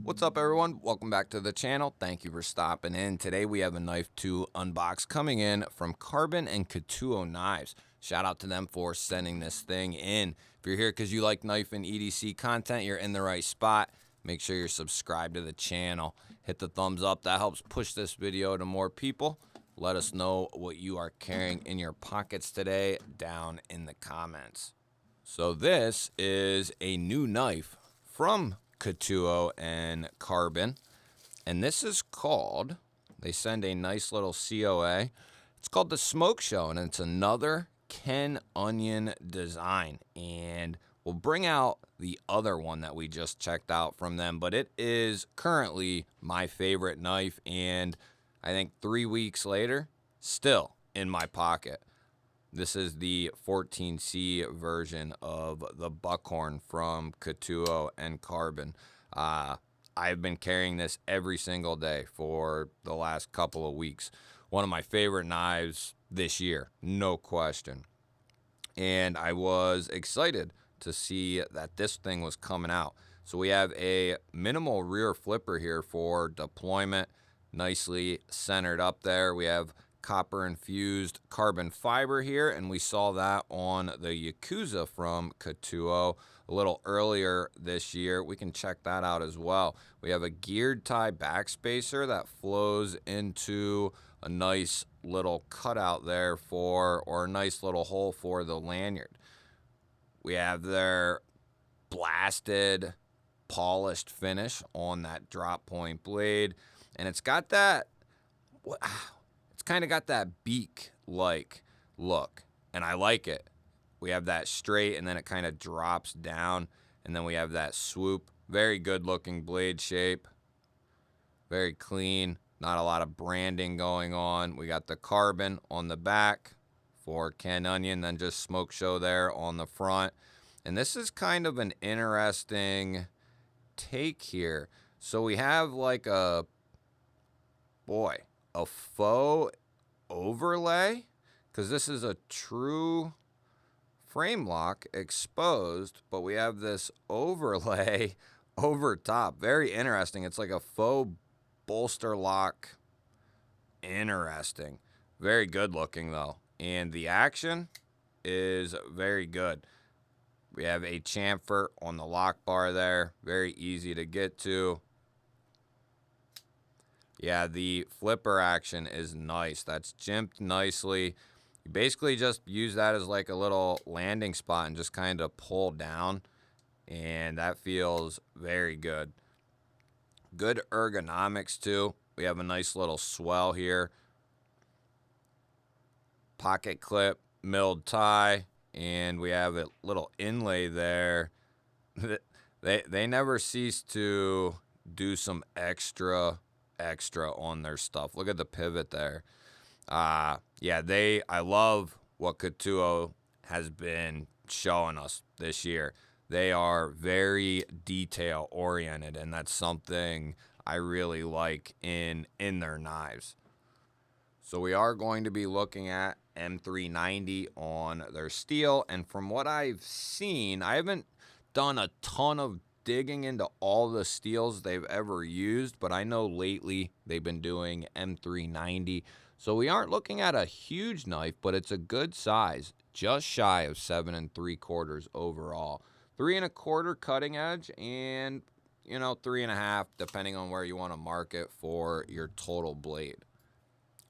What's up, everyone? Welcome back to the channel. Thank you for stopping in. Today we have a knife to unbox coming in from Karbon and Katsuo Knives. Shout out to them for sending this thing in. If you're here because you like knife and EDC content, you're in the right spot. Make sure you're subscribed to the channel. Hit the thumbs up. That helps push this video to more people. Let us know what you are carrying in your pockets today down in the comments. So this is a new knife from Katsuo and Karbon, and this is called, they send a nice little COA. It's called the Smokeshow, and it's another Ken Onion design, and we'll bring out the other one that we just checked out from them, but it is currently my favorite knife, and I think 3 weeks later, still in my pocket. This is the 14C version of the Buckhorn from Katsuo and Karbon. I've been carrying this every single day for the last couple of weeks. One of my favorite knives this year, no question. And I was excited to see that this thing was coming out. So we have a minimal rear flipper here for deployment, nicely centered up there. We have copper infused carbon fiber here, and we saw that on the Yakuza from Katsuo a little earlier this year. We can check that out as well. We have a geared tie backspacer that flows into a nice little cutout there for, or a nice little hole for the lanyard. We have their blasted polished finish on that drop point blade, and it's got that, kind of got that beak-like look, and I like it. We have that straight, and then it kind of drops down, and then we have that swoop. Very good-looking blade shape. Very clean. Not a lot of branding going on. We got the Karbon on the back for Ken Onion, then just Smokeshow there on the front. And this is kind of an interesting take here. So we have like a faux overlay, because this is a true frame lock exposed, but we have this overlay over top. Very interesting. It's like a faux bolster lock. Interesting. Very good looking though, and the action is very good. We have a chamfer on the lock bar there, very easy to get to. Yeah, the flipper action is nice. That's jimped nicely. You basically just use that as like a little landing spot and just kind of pull down, and that feels very good. Good ergonomics too. We have a nice little swell here. Pocket clip, milled tie, and we have a little inlay there. They never cease to do some extra on their stuff. Look at the pivot there. Yeah, I love what Katsuo has been showing us this year. They are very detail oriented, and that's something I really like in their knives. So we are going to be looking at M390 on their steel, and from what I've seen, I haven't done a ton of digging into all the steels they've ever used, but I know lately they've been doing M390. So we aren't looking at a huge knife, but it's a good size, just shy of 7 3/4 overall. 3 1/4 cutting edge, and 3 1/2 depending on where you want to mark it for your total blade.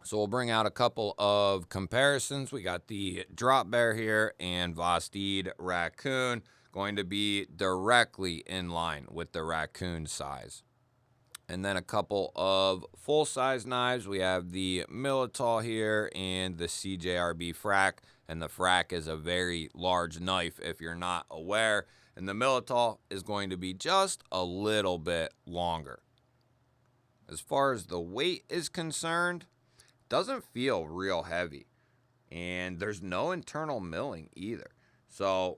So we'll bring out a couple of comparisons. We got the Drop Bear here and Vostede Raccoon, going to be directly in line with the Raccoon size. And then a couple of full-size knives. We have the Militol here and the CJRB Frac. And the Frac is a very large knife if you're not aware. And the Militol is going to be just a little bit longer. As far as the weight is concerned, doesn't feel real heavy. And there's no internal milling either. So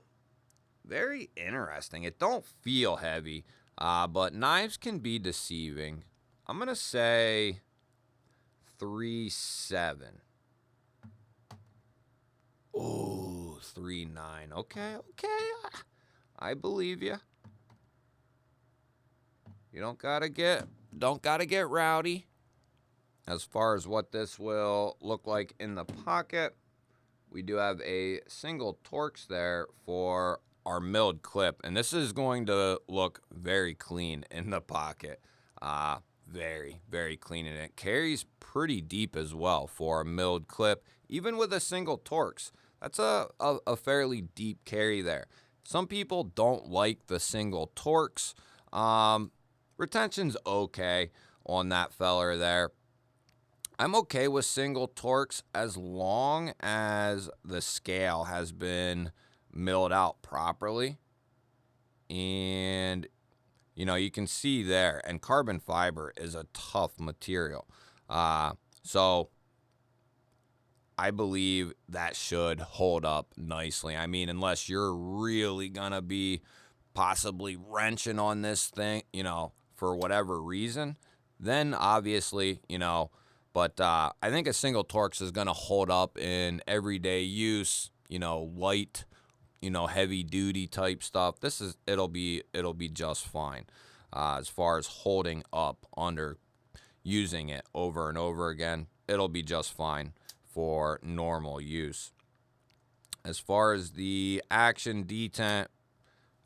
very interesting. It don't feel heavy, but knives can be deceiving. I'm going to say 3.7. Oh, 3.9. Okay. I believe you. You don't gotta get rowdy. As far as what this will look like in the pocket, we do have a single Torx there for our milled clip, and this is going to look very clean in the pocket. Very, very clean, and it carries pretty deep as well for a milled clip, even with a single Torx. That's a fairly deep carry there. Some people don't like the single Torx. Retention's okay on that feller there. I'm okay with single Torx as long as the scale has been milled out properly. And, you know, you can see there, and carbon fiber is a tough material. So I believe that should hold up nicely. I mean, unless you're really going to be possibly wrenching on this thing, you know, for whatever reason, then obviously, you know, but I think a single Torx is going to hold up in everyday use, you know, light, you know, heavy duty type stuff. It'll be just fine as far as holding up under using it over and over again. It'll be just fine for normal use. As far as the action detent,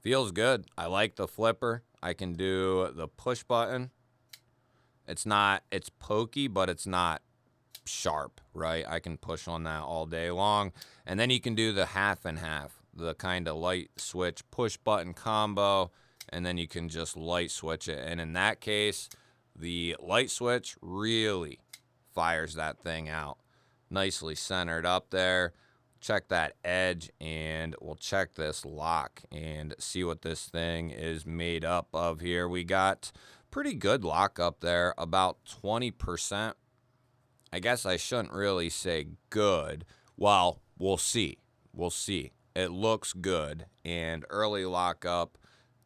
feels good. I like the flipper. I can do the push button. It's pokey, but it's not sharp, right? I can push on that all day long. And then you can do the half and half, the kind of light switch push button combo, and then you can just light switch it. And in that case, the light switch really fires that thing out. Nicely centered up there. Check that edge, and we'll check this lock and see what this thing is made up of here. We got pretty good lock up there, about 20%. I guess I shouldn't really say good. Well, we'll see. We'll see. It looks good, and early lockup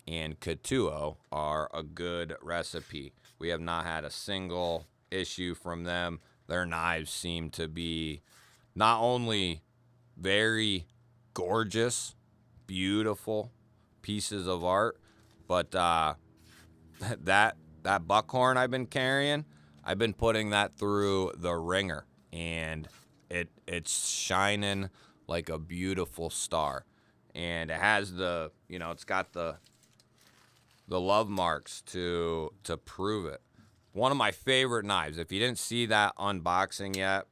and Katuo are a good recipe. We have not had a single issue from them. Their knives seem to be not only very gorgeous, beautiful pieces of art, but that buckhorn I've been carrying, I've been putting that through the ringer, and it's shining like a beautiful star. And it has the, you know, it's got the love marks to prove it. One of my favorite knives. If you didn't see that unboxing yet,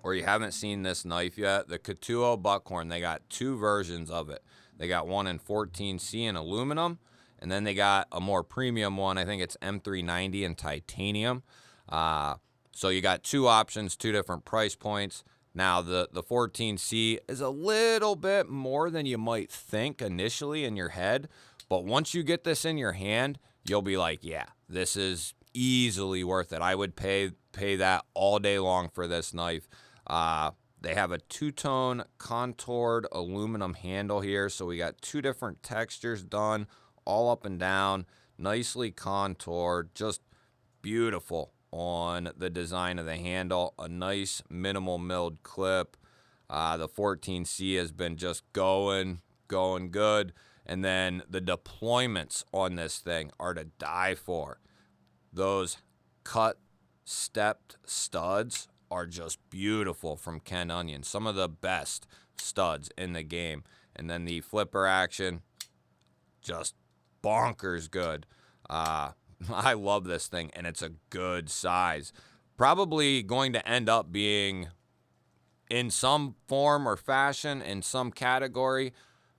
or you haven't seen this knife yet, the Katuo buckhorn, they got two versions of it. They got one in 14C in aluminum, and then they got a more premium one. I think it's M390 in titanium. So you got two options, two different price points. Now, the 14C is a little bit more than you might think initially in your head, but once you get this in your hand, you'll be like, yeah, this is easily worth it. I would pay that all day long for this knife. They have a two-tone contoured aluminum handle here, so we got two different textures done all up and down, nicely contoured, just beautiful on the design of the handle. A nice minimal milled clip. The 14C has been just going good. And then the deployments on this thing are to die for. Those cut stepped studs are just beautiful from Ken Onion. Some of the best studs in the game. And then the flipper action, just bonkers good. I love this thing, and it's a good size. Probably going to end up being, in some form or fashion, in some category,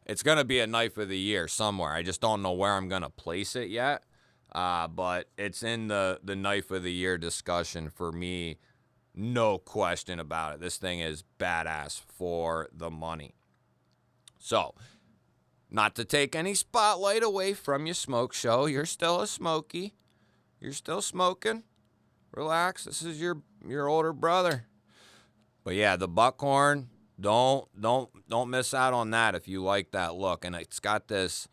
it's going to be a knife of the year somewhere. I just don't know where I'm going to place it yet. But it's in the knife of the year discussion for me. No question about it. This thing is badass for the money. So, not to take any spotlight away from your Smokeshow. You're still a smoky. You're still smoking. Relax. This is your older brother. But yeah, the buckhorn, don't miss out on that if you like that look. And it's got this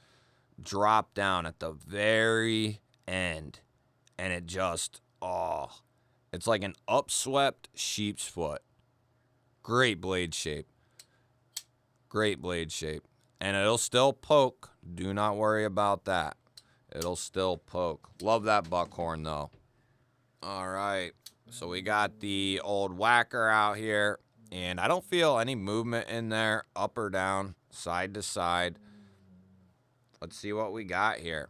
drop down at the very end. And it just, it's like an upswept sheep's foot. Great blade shape. Great blade shape. And it'll still poke. Do not worry about that. it'll still poke. Love that buckhorn though. All right, so we got the old whacker out here, and I don't feel any movement in there, up or down, side to side. Let's see what we got here.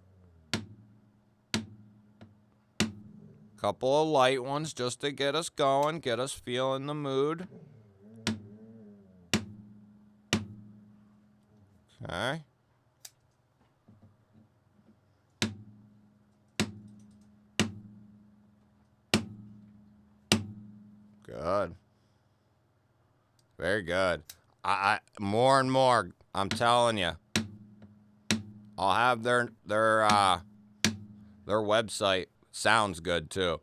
Couple of light ones just to get us going, get us feeling the mood. Okay. Good. Very good. I more and more, I'm telling you. I'll have their website. Sounds good too.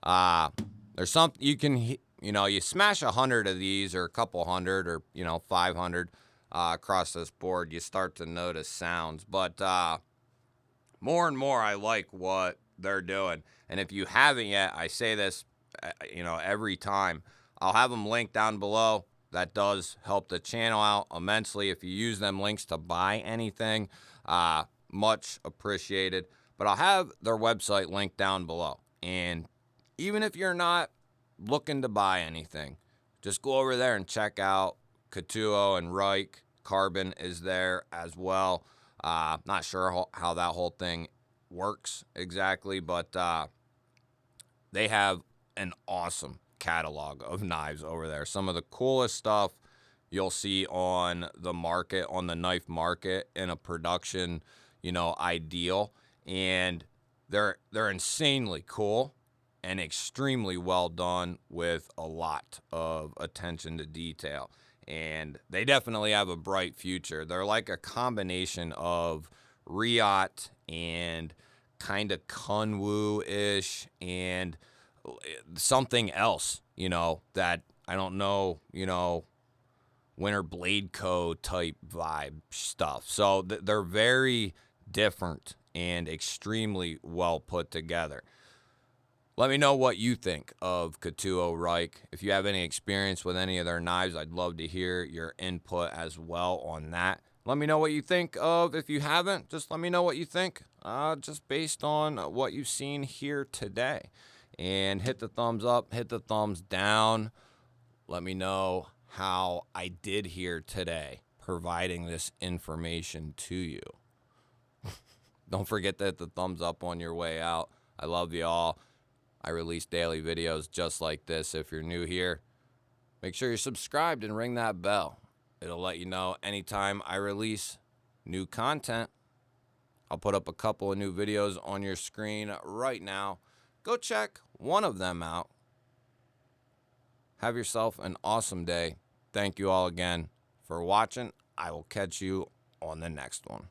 There's something you can, you smash 100 of these, or a couple hundred, or 500 across this board, you start to notice sounds. But more and more, I like what they're doing. And if you haven't yet, I say this, every time. I'll have them linked down below. That does help the channel out immensely. If you use them links to buy anything, much appreciated. But I'll have their website linked down below. And even if you're not looking to buy anything, just go over there and check out K2O and Reich. Karbon is there as well. Not sure how that whole thing works exactly, but they have an awesome catalog of knives over there. Some of the coolest stuff you'll see on the market, on the knife market, in a production, ideal. And they're insanely cool and extremely well done, with a lot of attention to detail. And they definitely have a bright future. They're like a combination of Riot and kind of Kunwu-ish and something else, that I don't know, Winter Blade Co. type vibe stuff. So they're very different and extremely well put together. Let me know what you think of K2O Reich. If you have any experience with any of their knives, I'd love to hear your input as well on that. Let me know what you think of. If you haven't, just let me know what you think, just based on what you've seen here today. And hit the thumbs up, hit the thumbs down. Let me know how I did here today, providing this information to you. Don't forget to hit the thumbs up on your way out. I love you all. I release daily videos just like this. If you're new here, make sure you're subscribed and ring that bell. It'll let you know anytime I release new content. I'll put up a couple of new videos on your screen right now. Go check one of them out. Have yourself an awesome day. Thank you all again for watching. I will catch you on the next one.